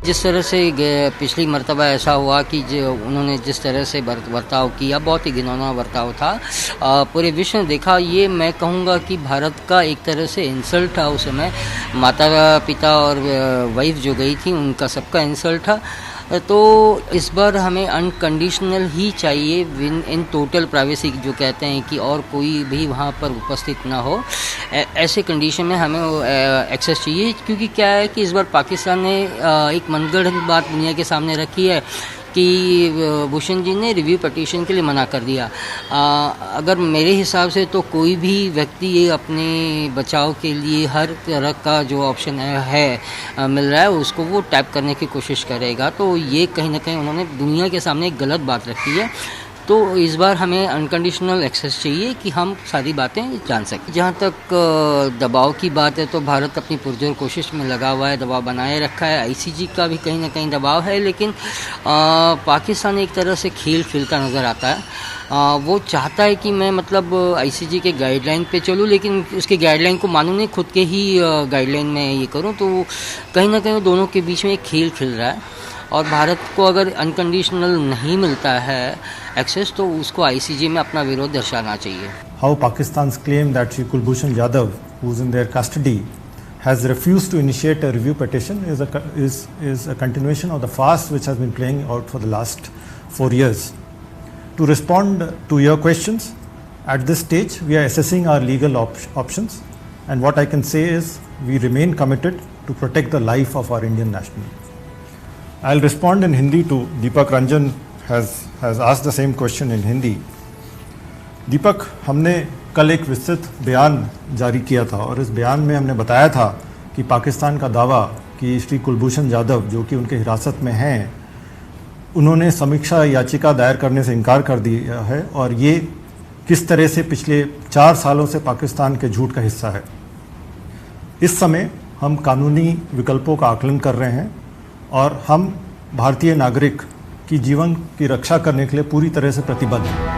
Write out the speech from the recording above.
जिस तरह से पिछली मर्तबा ऐसा हुआ कि जो उन्होंने जिस तरह से बर्ताव किया, बहुत ही घिनौना बर्ताव था। पूरे विश्व ने देखा। ये मैं कहूँगा कि भारत का एक तरह से इंसल्ट था उस समय। माता पिता और वाइफ जो गई थी उनका सबका इंसल्ट था। तो इस बार हमें अनकंडीशनल ही चाहिए, इन टोटल प्राइवेसी जो कहते हैं कि और कोई भी वहाँ पर उपस्थित ना हो। ऐसे कंडीशन में हमें एक्सेस चाहिए, क्योंकि क्या है कि इस बार पाकिस्तान ने एक मनगढ़ंत बात दुनिया के सामने रखी है कि भूषण जी ने रिव्यू पटिशन के लिए मना कर दिया। अगर मेरे हिसाब से तो कोई भी व्यक्ति ये अपने बचाव के लिए हर तरह का जो ऑप्शन है मिल रहा है उसको वो टैप करने की कोशिश करेगा। तो ये कहीं ना कहीं उन्होंने दुनिया के सामने एक गलत बात रखी है। तो इस बार हमें अनकंडीशनल एक्सेस चाहिए कि हम सारी बातें जान सकें। जहाँ तक दबाव की बात है तो भारत अपनी पुरजोर कोशिश में लगा हुआ है, दबाव बनाए रखा है। आईसीजी का भी कहीं ना कहीं दबाव है, लेकिन पाकिस्तान एक तरह से खेल खेलता नज़र आता है। वो चाहता है कि मैं मतलब आईसीजी के गाइडलाइन पे चलूँ, लेकिन उसके गाइडलाइन को मानूँ नहीं, खुद के ही गाइडलाइन में ये करूँ। तो कहीं ना कहीं दोनों के बीच में एक खेल खेल रहा है। और भारत को अगर अनकंडीशनल नहीं मिलता है एक्सेस, तो उसको आईसीजे में अपना विरोध दर्शाना चाहिए। How Pakistan's claim that Shri Kulbhushan Yadav, who is in their custody, has refused to initiate a review petition is a continuation of the farce which has been playing out for the last 4 years. To respond to your questions, at this stage we are assessing our legal options, and what I can say is we remain committed to protect the life of our Indian national. I'll respond in Hindi to Deepak Ranjan has asked the same question in Hindi. दीपक, हमने कल एक विस्तृत बयान जारी किया था और इस बयान में हमने बताया था कि पाकिस्तान का दावा कि श्री कुलभूषण जाधव जो कि उनके हिरासत में हैं, उन्होंने समीक्षा याचिका दायर करने से इनकार कर दिया है और ये किस तरह से पिछले 4 सालों से पाकिस्तान के झूठ का हिस्सा है। इस समय हम कानूनी विकल्पों का आकलन कर रहे हैं और हम भारतीय नागरिक की जीवन की रक्षा करने के लिए पूरी तरह से प्रतिबद्ध हैं।